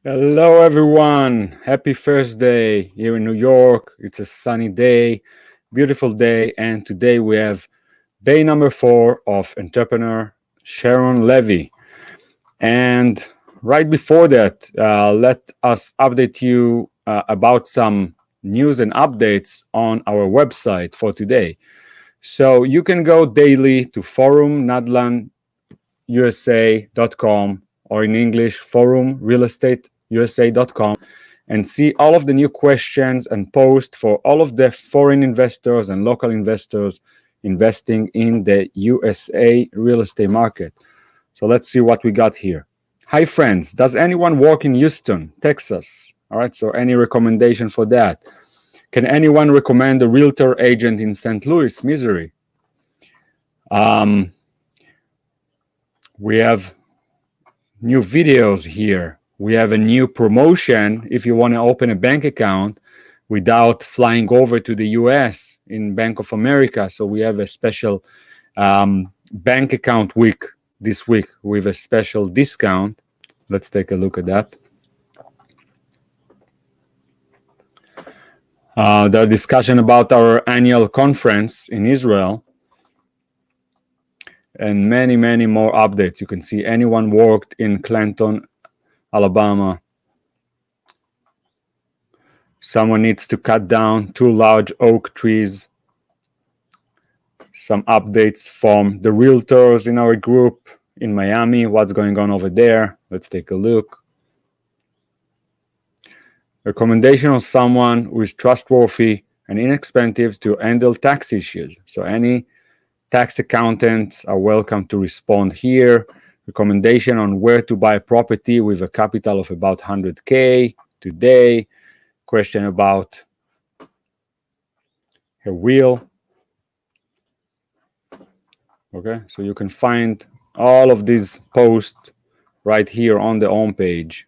Hello, everyone. Happy Thursday here in New York. It's a sunny day, beautiful day, and today we have day number 4 of entrepreneur Sharon Levy. And right before that, let us update you about some news and updates on our website for today. So you can go daily to forumnadlanusa.com, or in English, forumrealestateusa.com, and see all of the new questions and posts for all of the foreign investors and local investors investing in the USA real estate market. So let's see what we got here. Hi, friends. Does anyone work in Houston, Texas? All right, so any recommendation for that? Can anyone recommend a realtor agent in St. Louis, Missouri? We have new videos here. We have a new promotion if you want to open a bank account without flying over to the US in Bank of America. So we have a special bank account week this week with a special discount. Let's take a look at that. The discussion about our annual conference in Israel, and many, many more updates. You can see anyone worked in Clanton, Alabama. Someone needs to cut down 2 large oak trees. Some updates from the realtors in our group in Miami. What's going on over there? Let's take a look. Recommendation of someone who is trustworthy and inexpensive to handle tax issues. So any tax accountants are welcome to respond here. Recommendation on where to buy property with a capital of about 100K today. Question about her will. Okay, so you can find all of these posts right here on the home page.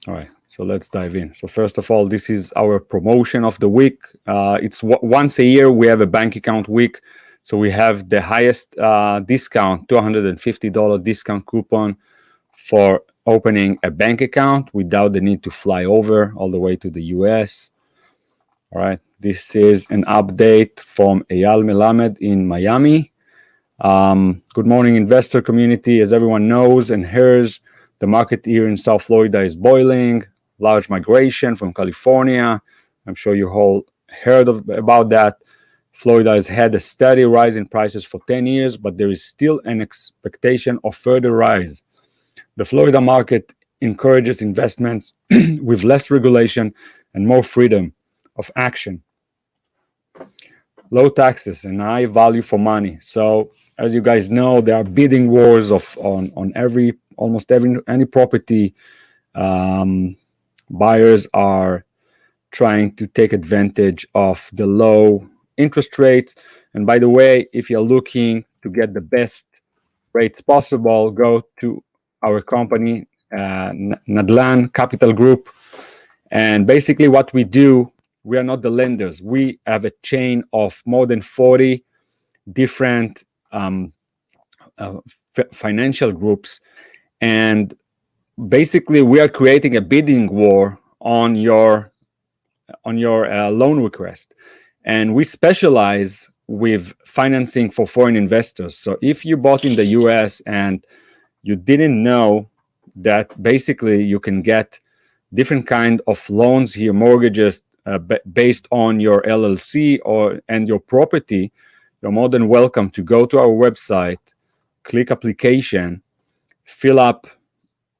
All right, so let's dive in. So first of all, this is our promotion of the week. It's once a year we have a bank account week. So we have the highest discount, $250 discount coupon for opening a bank account without the need to fly over all the way to the US. All right, this is an update from Eyal Melamed in Miami. Good morning, investor community. As everyone knows and hears, the market here in South Florida is boiling. Large migration from California. I'm sure you all heard about that. Florida has had a steady rise in prices for 10 years, but there is still an expectation of further rise. The Florida market encourages investments with less regulation and more freedom of action. Low taxes and high value for money. So as you guys know, there are bidding wars on almost any property. Buyers are trying to take advantage of the low interest rates. And by the way, if you're looking to get the best rates possible, go to our company, Nadlan Capital Group. And basically what we do, we are not the lenders. We have a chain of more than 40 different financial groups. And basically, we are creating a bidding war on your loan request. And we specialize with financing for foreign investors. So if you bought in the US and you didn't know that basically you can get different kind of loans here, mortgages based on your LLC and your property, you're more than welcome to go to our website, click application, fill up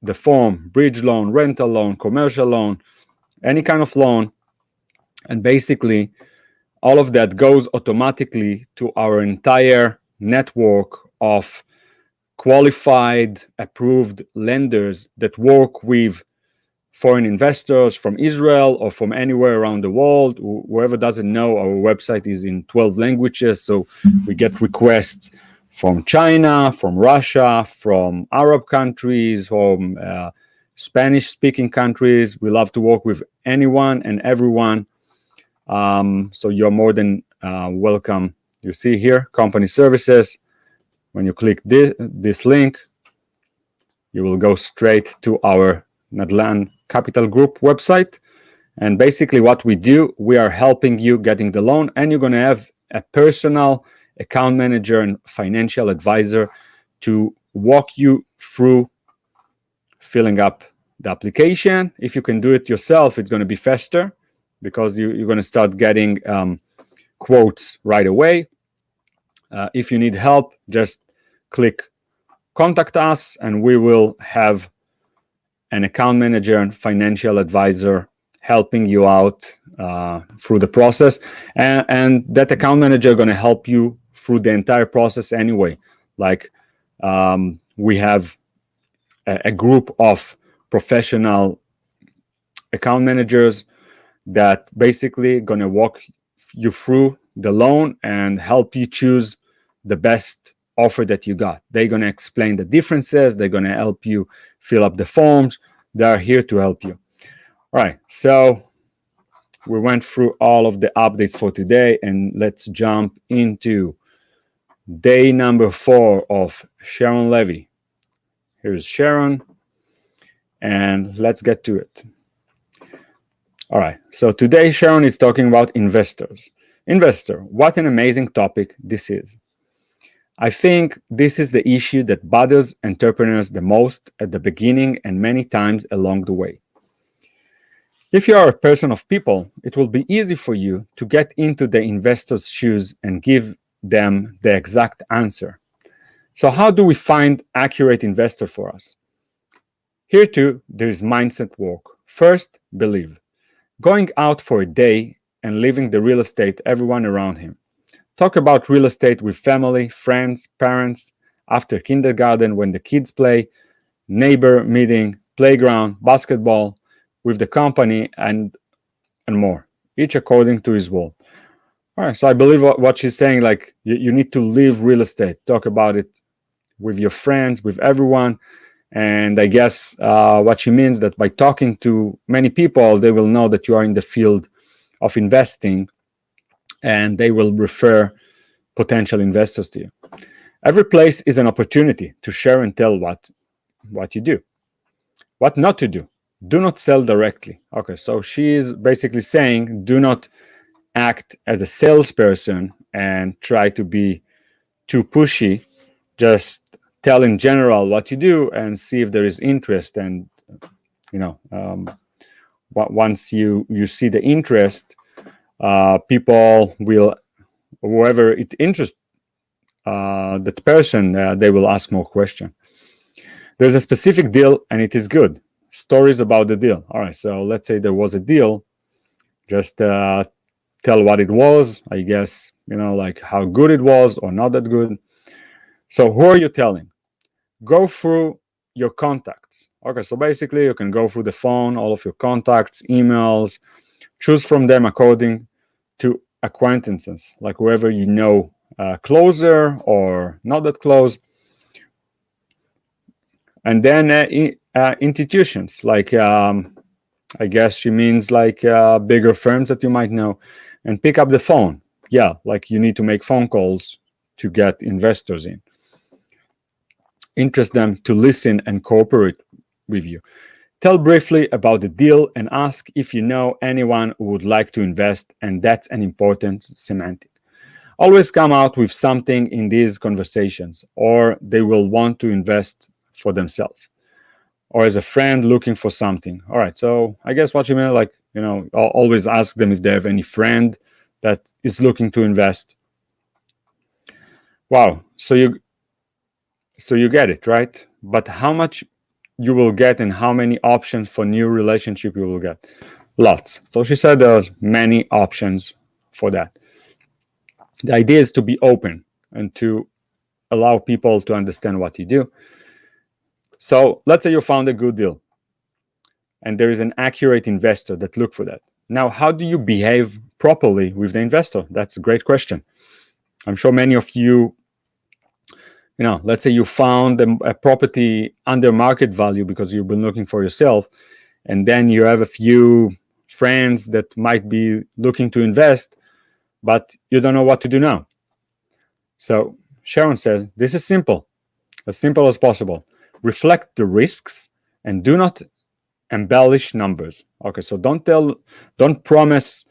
the form, bridge loan, rental loan, commercial loan, any kind of loan. And basically, all of that goes automatically to our entire network of qualified, approved lenders that work with foreign investors from Israel or from anywhere around the world. Whoever doesn't know, our website is in 12 languages. So we get requests from China, from Russia, from Arab countries, from Spanish-speaking countries. We love to work with anyone and everyone. So you're more than welcome. You see here, company services. When you click this link, you will go straight to our Nadlan Capital Group website. And basically what we do, we are helping you getting the loan, and you're going to have a personal account manager and financial advisor to walk you through filling up the application. If you can do it yourself, it's going to be faster because you're going to start getting quotes right away. If you need help, just click contact us, and we will have an account manager and financial advisor helping you out through the process. And that account manager is going to help you through the entire process anyway. Like we have a group of professional account managers that basically going to walk you through the loan and help you choose the best offer that you got. They're going to explain the differences. They're going to help you fill up the forms. They are here to help you. All right, so we went through all of the updates for today, and let's jump into day number 4 of Sharon Levy. Here's Sharon, and let's get to it. All right, so today Sharon is talking about investors. Investor, what an amazing topic this is. I think this is the issue that bothers entrepreneurs the most at the beginning and many times along the way. If you are a person of people, it will be easy for you to get into the investor's shoes and give them the exact answer. So how do we find accurate investor for us? Here too, there is mindset work. First, believe. Going out for a day and leaving the real estate everyone around him. Talk about real estate with family, friends, parents, after kindergarten when the kids play, neighbor meeting, playground, basketball, with the company, and more, each according to his role. All right, so I believe what she's saying, like you need to live real estate, talk about it with your friends, with everyone. And I guess what she means that by talking to many people, they will know that you are in the field of investing, and they will refer potential investors to you. Every place is an opportunity to share and tell what you do. What not to do. Do not sell directly. Okay, so she is basically saying do not act as a salesperson and try to be too pushy. Just tell in general what you do and see if there is interest. And once you see the interest, people will, whoever it interests that person, they will ask more questions. There's a specific deal and it is good. Stories about the deal. All right, so let's say there was a deal. Just tell what it was. I guess, like how good it was or not that good. So who are you telling? Go through your contacts. Okay, so basically you can go through the phone, all of your contacts, emails, choose from them according to acquaintances, like whoever you know, closer or not that close. And then institutions, like I guess she means like bigger firms that you might know, and pick up the phone. Yeah, like you need to make phone calls to get investors in. Interest them to listen and cooperate with you. Tell briefly about the deal and ask if you know anyone who would like to invest, and that's an important semantic. Always come out with something in these conversations, or they will want to invest for themselves, or as a friend looking for something. All right, so I guess what you mean, like, always ask them if they have any friend that is looking to invest. Wow, so you get it, right? But how much you will get and how many options for new relationship you will get? Lots. So she said there's many options for that. The idea is to be open and to allow people to understand what you do. So let's say you found a good deal and there is an accurate investor that look for that. Now, how do you behave properly with the investor? That's a great question. I'm sure many of you, let's say you found a property under market value because you've been looking for yourself, and then you have a few friends that might be looking to invest, but you don't know what to do now. So Sharon says, this is simple as possible. Reflect the risks and do not embellish numbers. Okay, so don't promise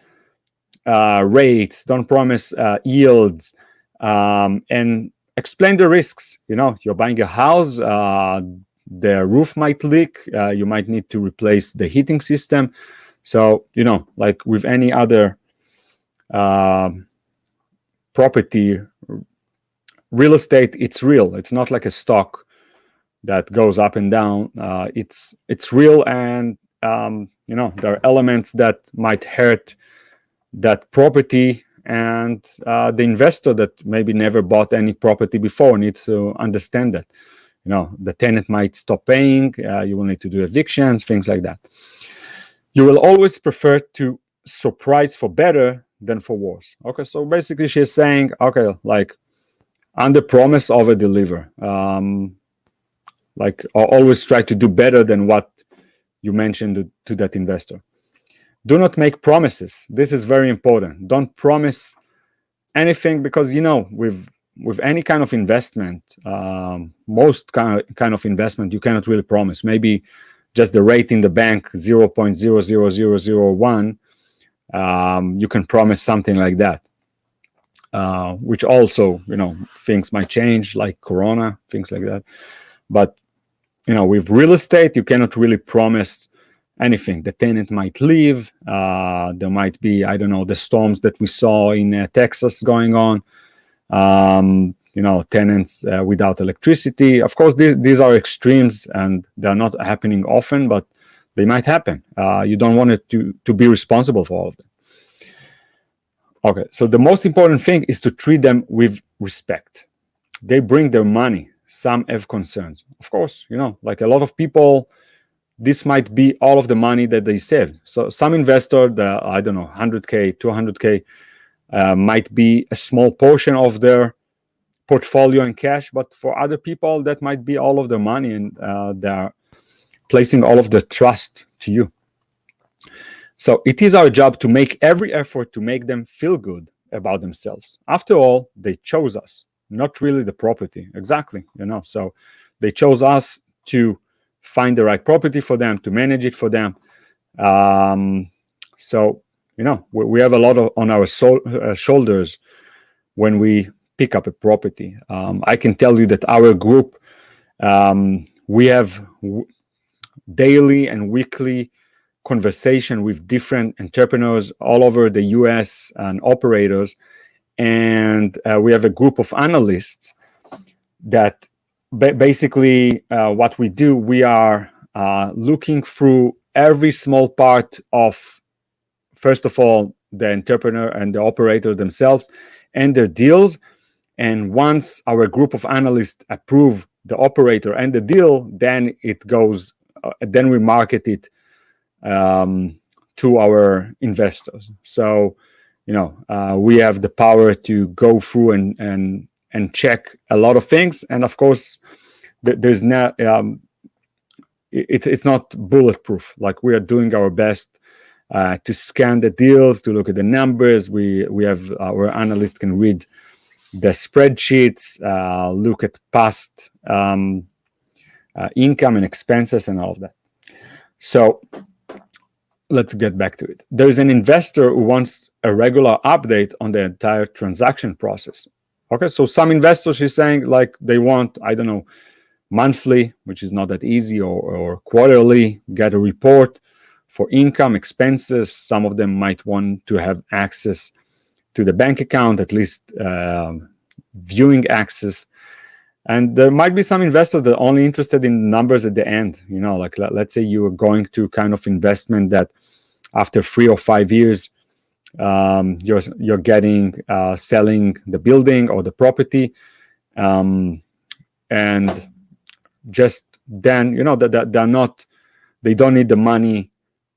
rates, don't promise yields, and explain the risks. You're buying a house, the roof might leak, you might need to replace the heating system. So, like with any other property, real estate, it's real. It's not like a stock that goes up and down. It's real, and there are elements that might hurt that property, and the investor that maybe never bought any property before needs to understand that. The tenant might stop paying, you will need to do evictions, things like that. You will always prefer to surprise for better than for worse. Okay, so basically she's saying, okay, like under promise, over deliver. Like always try to do better than what you mentioned to that investor. Do not make promises. This is very important. Don't promise anything, because with any kind of investment, most kind of investment, you cannot really promise. Maybe just the rate in the bank 0.00001, you can promise something like that, which also things might change, like Corona, things like that. But with real estate, you cannot really promise anything. The tenant might leave. There might be, I don't know, the storms that we saw in Texas going on. Tenants without electricity. Of course, these are extremes, and they're not happening often, but they might happen. You don't want it to be responsible for all of them. Okay, so the most important thing is to treat them with respect. They bring their money. Some have concerns. Of course, like a lot of people, this might be all of the money that they saved. So some investor, I don't know, 100K, 200K, might be a small portion of their portfolio in cash, but for other people, that might be all of their money, and they're placing all of their trust to you. So it is our job to make every effort to make them feel good about themselves. After all, they chose us, not really the property. Exactly, so they chose us to find the right property for them, to manage it for them. So we have a lot on our shoulders when we pick up a property. I can tell you that our group, we have daily and weekly conversation with different entrepreneurs all over the US and operators, and we have a group of analysts that basically what we do, we are looking through every small part of, first of all, the entrepreneur and the operator themselves and their deals. And once our group of analysts approve the operator and the deal, then it goes, then we market it to our investors. So, we have the power to go through and check a lot of things. And of course, there's not, it's not bulletproof. Like, we are doing our best to scan the deals, to look at the numbers. We have, our analysts can read the spreadsheets, look at past income and expenses and all of that. So let's get back to it. There's an investor who wants a regular update on the entire transaction process. Okay, so some investors is saying, like, they want, I don't know, monthly, which is not that easy, or quarterly, get a report for income, expenses. Some of them might want to have access to the bank account, at least viewing access. And there might be some investors that are only interested in numbers at the end. Like, let's say you are going to kind of investment that after 3 or 5 years, you're getting selling the building or the property, and just then that they don't need the money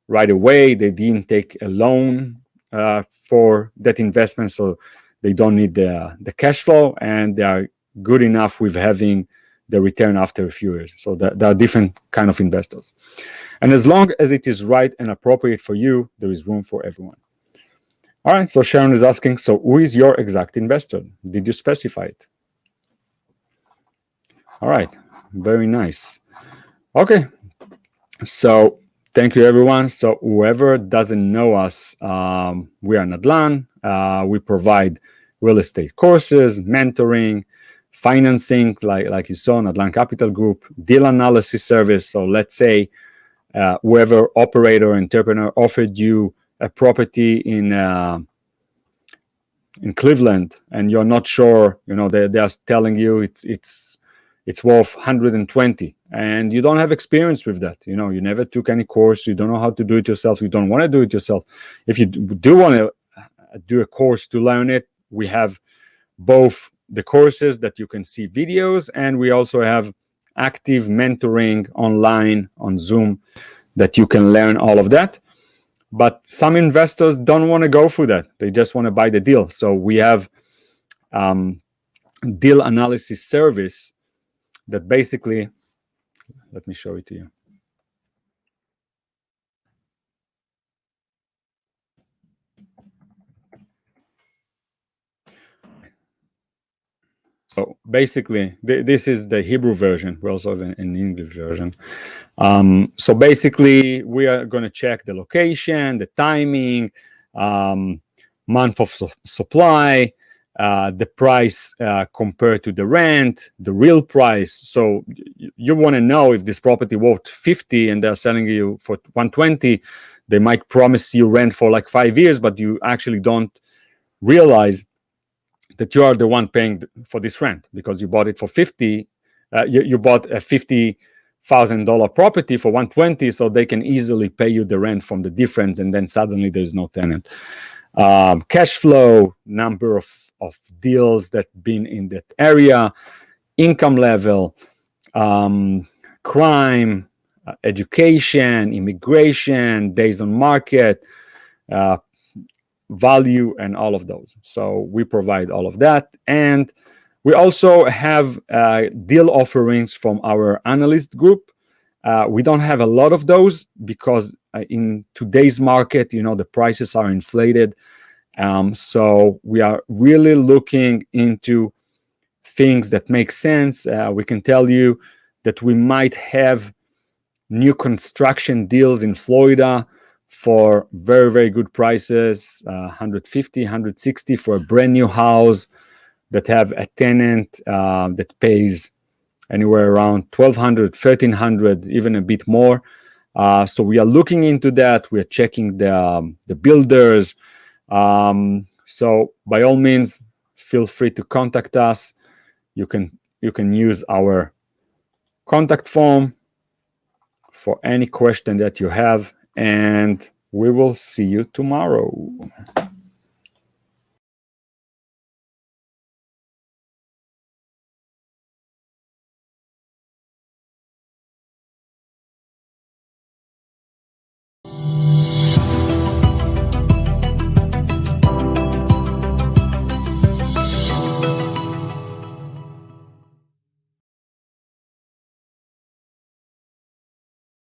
right away. They didn't take a loan for that investment, so they don't need the cash flow, and they are good enough with having the return after a few years. So there are different kind of investors, and as long as it is right and appropriate for you, there is room for everyone. All right, so Sharon is asking, so who is your exact investor? Did you specify it? All right, very nice. Okay, so thank you, everyone. So whoever doesn't know us, we are Nadlan. We provide real estate courses, mentoring, financing, like you saw, Nadlan Capital Group, deal analysis service. So let's say whoever operator or entrepreneur offered you a property in Cleveland, and you're not sure, they are telling you it's worth 120, and you don't have experience with that. You never took any course, you don't know how to do it yourself, you don't want to do it yourself. If you do want to do a course to learn it, we have both the courses that you can see videos, and we also have active mentoring online on Zoom that you can learn all of that. But some investors don't want to go through that. They just want to buy the deal. So we have deal analysis service that basically, let me show it to you. So basically, this is the Hebrew version. We also have an English version. So basically, we are going to check the location, the timing, month of supply, the price compared to the rent, the real price. So you want to know if this property worth 50 and they're selling you for 120. They might promise you rent for like 5 years, but you actually don't realize that you are the one paying for this rent because you bought it for 50. You bought a $50,000 property for 120, so they can easily pay you the rent from the difference, and then suddenly there's no tenant. Cash flow, number of deals that been in that area, income level, crime, education, immigration, days on market, value, and all of those. So we provide all of that. And we also have deal offerings from our analyst group. We don't have a lot of those because in today's market, the prices are inflated. So we are really looking into things that make sense. We can tell you that we might have new construction deals in Florida for very, very good prices, 150, 160 for a brand new house that have a tenant that pays anywhere around 1,200, 1,300, even a bit more. So we are looking into that. We are checking the builders. So by all means, feel free to contact us. You can use our contact form for any question that you have, and we will see you tomorrow.